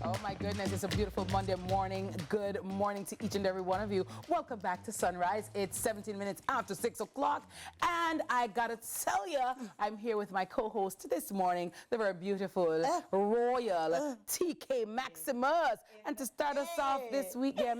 Oh my goodness, it's a beautiful Monday morning. Good morning to each and every one of you. Welcome back to Sunrise. It's 17 minutes after 6 o'clock. And I gotta tell you, I'm here with my co-host this morning, the very beautiful, royal TK Maximus. And to start us off this week, yeah,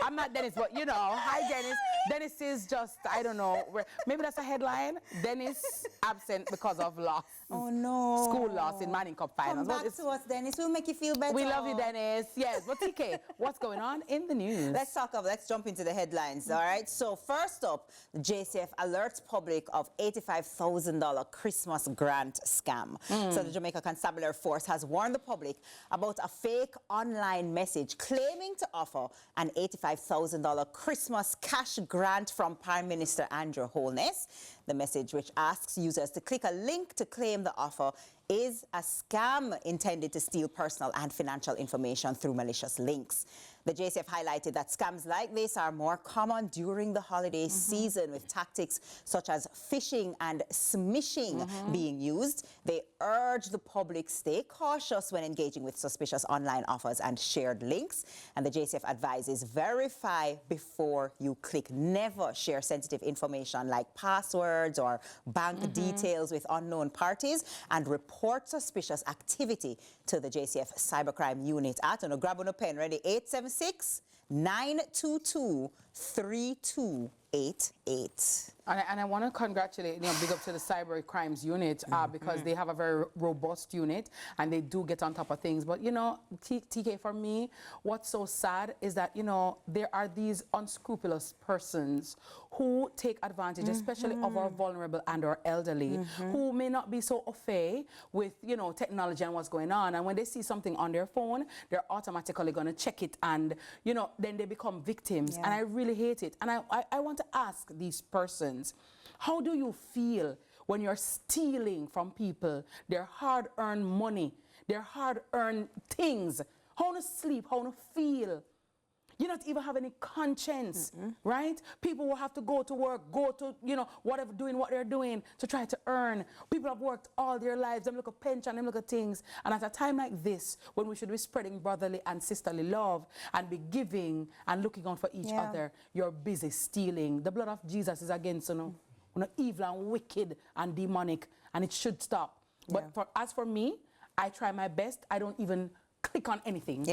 I'm not Dennis, but you know, hi Dennis. Dennis is just, I don't know, maybe that's a headline. Dennis absent because of loss. Oh no. School loss in Manning Cup finals. Come back to us, Dennis. We'll make you feel better. We love you, Dennis. Yes, but TK, what's going on in the news? Let's jump into the headlines, all right? So first up, the JCF alerts public of $85,000 Christmas grant scam. So the Jamaica Constabulary Force has warned the public about a fake online message claiming to offer an $85,000 Christmas cash grant from Prime Minister Andrew Holness. The message, which asks users to click a link to claim the offer, is a scam intended to steal personal and financial information through malicious links. The JCF highlighted that scams like this are more common during the holiday season, with tactics such as phishing and smishing being used. They urge the public stay cautious when engaging with suspicious online offers and shared links. And the JCF advises verify before you click. Never share sensitive information like passwords or bank details with unknown parties, and report suspicious activity to the JCF Cybercrime Unit at, grab on a pen, ready, 876-922-3288. And I want to congratulate, big up to the Cyber Crimes Unit because they have a very robust unit and they do get on top of things. But, TK, for me, what's so sad is that, there are these unscrupulous persons who take advantage, especially of our vulnerable and our elderly, who may not be so au fait with, technology and what's going on. And when they see something on their phone, they're automatically going to check it and, then they become victims. And I really hate it. And I want to ask these persons, how do you feel when you're stealing from people their hard-earned money, their hard-earned things? How to sleep, how to feel? You don't even have any conscience, right? People will have to go to work, go to, whatever, doing what they're doing to try to earn. People have worked all their lives, them look at pension, them look at things. And at a time like this, when we should be spreading brotherly and sisterly love and be giving and looking out for each other, you're busy stealing. The blood of Jesus is against, evil and wicked and demonic, and it should stop. But as for me, I try my best. I don't even click on anything.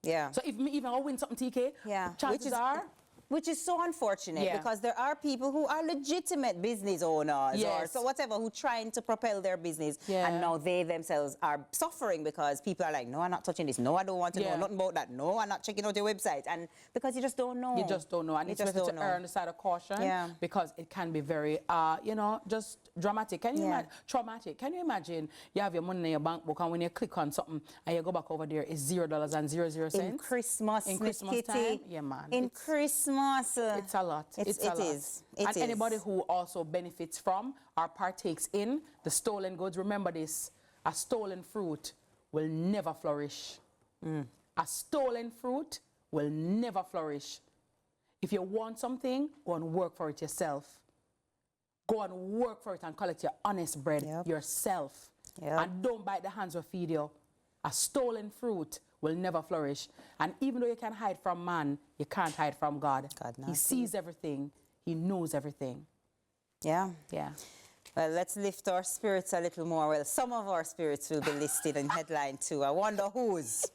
So if me even I win something, TK, chances are... Which is so unfortunate because there are people who are legitimate business owners or so whatever, who trying to propel their business and now they themselves are suffering because people are like, no, I'm not touching this. No, I don't want to know nothing about that. No, I'm not checking out your website. And because you just don't know. You just don't know. And it's just to err on the side of caution because it can be very, just dramatic. Can you imagine? Traumatic. Can you imagine you have your money in your bank book and when you click on something and you go back over there, it's $0.00. In Christmas time? Yeah, man. In Christmas. It's a lot. It is. And anybody who also benefits from or partakes in the stolen goods, remember this, a stolen fruit will never flourish. A stolen fruit will never flourish. If you want something, go and work for it yourself. Go and work for it and collect your honest bread yourself. And don't bite the hands that feed you. A stolen fruit will never flourish. And even though you can hide from man, you can't hide from God. He sees everything. He knows everything. Well, let's lift our spirits a little more. Well, some of our spirits will be listed in headline 2. I wonder whose.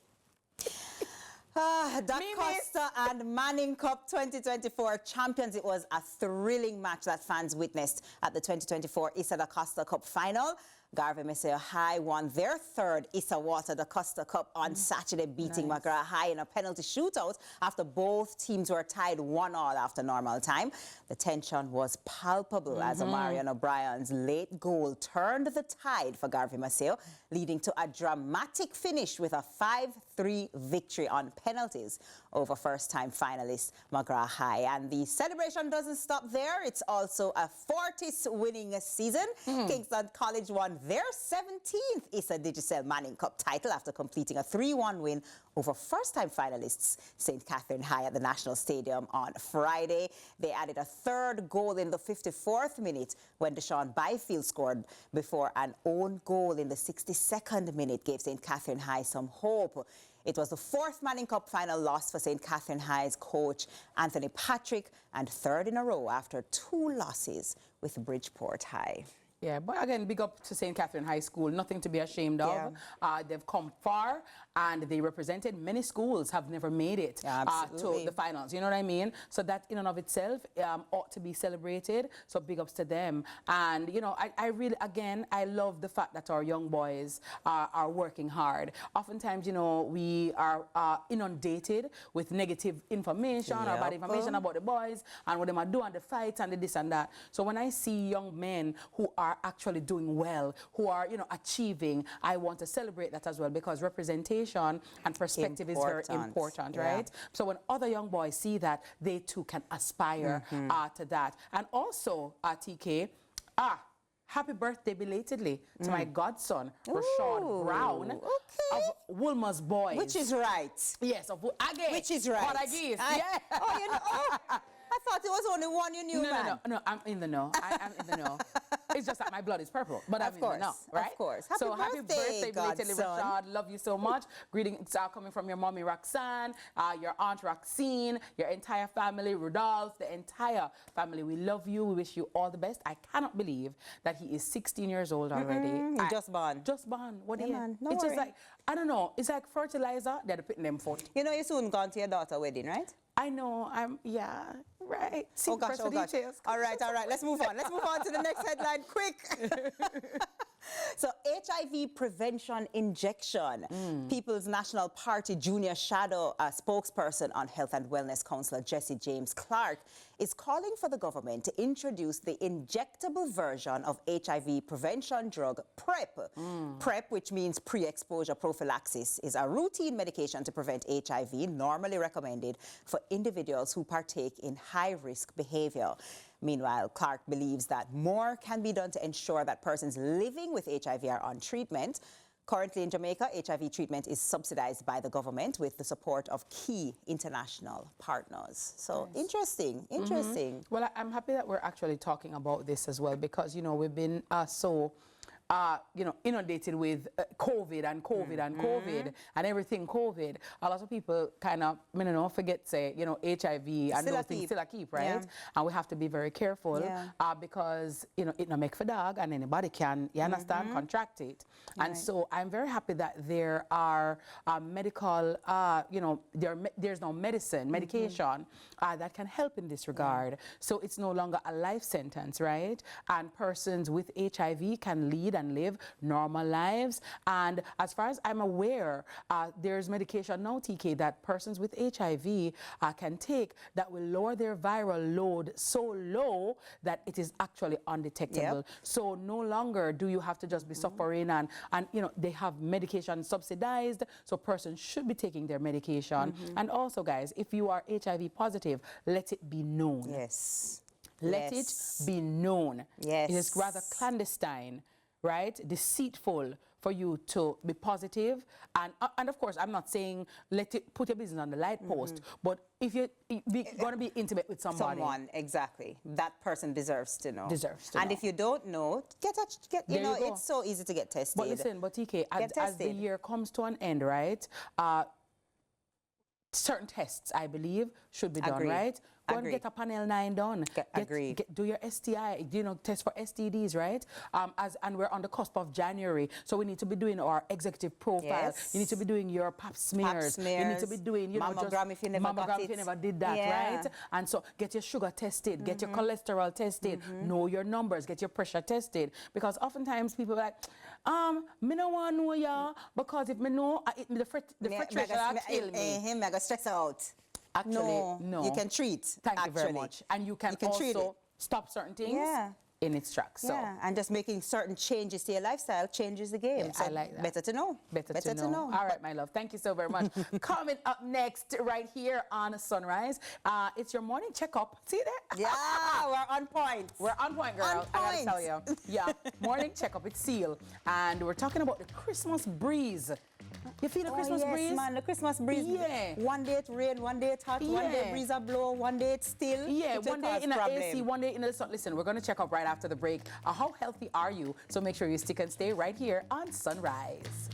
daCosta and Manning Cup 2024 champions. It was a thrilling match that fans witnessed at the 2024 ISSA daCosta Cup final. Garvey Maceo High won their third ISSA Water daCosta Cup on Saturday, beating McGrath High in a penalty shootout after both teams were tied 1-1 after normal time. The tension was palpable as Marion O'Brien's late goal turned the tide for Garvey Maceo, leading to a dramatic finish with a 5-3 victory on penalties over first-time finalist McGrath High. And the celebration doesn't stop there. It's also a Fortis winning season. Kingston College won won their 17th ISSA Digicel Manning Cup title after completing a 3-1 win over first-time finalists St. Catherine High at the National Stadium on Friday. They added a third goal in the 54th minute when Deshaun Byfield scored before an own goal in the 62nd minute gave St. Catherine High some hope. It was the fourth Manning Cup final loss for St. Catherine High's coach Anthony Patrick and third in a row after 2 losses with Bridgeport High. Yeah, but again, big up to St. Catherine High School. Nothing to be ashamed of. They've come far, and they represented many schools have never made it to the finals. You know what I mean? So that in and of itself ought to be celebrated. So big ups to them. And, you know, I really, again, I love the fact that our young boys are working hard. Oftentimes, you know, we are inundated with negative information or bad information about the boys and what they might do and the fights and the this and that. So when I see young men who are actually doing well, who are, you know, achieving, I want to celebrate that as well, because representation and perspective is very important, right? So when other young boys see that, they too can aspire to that. And also, TK, happy birthday belatedly to my godson, Rashad Brown of Woolmer's Boys. Which is right. Yes, again. Which is right. Yeah. Oh, you know, I thought it was only one you knew, man. No, I'm in the know. I'm in the know. It's just that my blood is purple, but I'm in the know, right? Of course. Happy birthday, belatedly, Rashad. Love you so much. Greetings are coming from your mommy, Roxanne, your aunt, Roxine, your entire family, Rudolph, the entire family. We love you. We wish you all the best. I cannot believe that he is 16 years old already. He just born. Just born. What do you? Man, no it's worry. just like, I don't know. It's like fertilizer. They're putting them for. You know, you're soon gone to your daughter's wedding, right? I know. Right. See, Oh gosh. All right. Let's move on. Let's move on to the next headline, quick. So, HIV prevention injection. People's National Party Junior Shadow spokesperson on Health and Wellness Councillor Jesse James Clark is calling for the government to introduce the injectable version of HIV prevention drug PrEP. PrEP, which means pre-exposure prophylaxis, is a routine medication to prevent HIV, normally recommended for individuals who partake in high-risk behavior. Meanwhile, Clark believes that more can be done to ensure that persons living with HIV are on treatment. Currently in Jamaica, HIV treatment is subsidized by the government with the support of key international partners. So interesting. Well, I'm happy that we're actually talking about this as well, because, you know, we've been you know, inundated with COVID and everything COVID. A lot of people kind of, you know, forget, say, you know, HIV and those things still a keep, right? And we have to be very careful because, you know, it no make for dog and anybody can, you understand, contract it. And so I'm very happy that there are medical, you know, there's no medication that can help in this regard. So it's no longer a life sentence, right? And persons with HIV can lead and live normal lives. And as far as I'm aware, there's medication now, TK, that persons with HIV can take that will lower their viral load so low that it is actually undetectable. So no longer do you have to just be suffering, and you know, they have medication subsidized, so persons should be taking their medication. And also, guys, if you are HIV positive, let it be known. Let it be known. It is rather clandestine, right? Deceitful for you to be positive. And of course, I'm not saying put your business on the light post, but if you're going to be intimate with somebody. Exactly. That person deserves to know. And if you don't know, you know, it's so easy to get tested. But listen, TK, as the year comes to an end, right? Certain tests, I believe, should be done, right? Go and get a panel 9 done. Do your STI, you know, test for STDs, right? And we're on the cusp of January, so we need to be doing our executive profile. You need to be doing your pap smears. You need to be doing, you know, mammogram if you never got it. If you never did that, right? And so get your sugar tested, get your cholesterol tested, know your numbers, get your pressure tested. Because oftentimes people are like, me no want to know ya, because if me know, the frustration will kill me. Him, I go stress out. Actually, no. You can treat. Thank you very much. And you can also stop certain things. in its tracks. So Yeah, and just making certain changes to your lifestyle changes the game. So I like that. better to know. Better to know. All right, my love. Thank you so very much. Coming up next, right here on Sunrise, it's your morning checkup. See that? Yeah, we're on point. We're on point, girl. On I gotta point. tell you. Yeah, morning checkup. It's Seal, and we're talking about the Christmas breeze. You feel the Christmas yes, breeze? Man, the Christmas breeze. Yeah. One day it rain, one day it's hot, one day Yeah. breeze a blow, one day it's still. Yeah, It will one day cause in the problem. AC, one day in the sun. Listen, we're going to check up right after the break. How healthy are you? So make sure you stick and stay right here on Sunrise.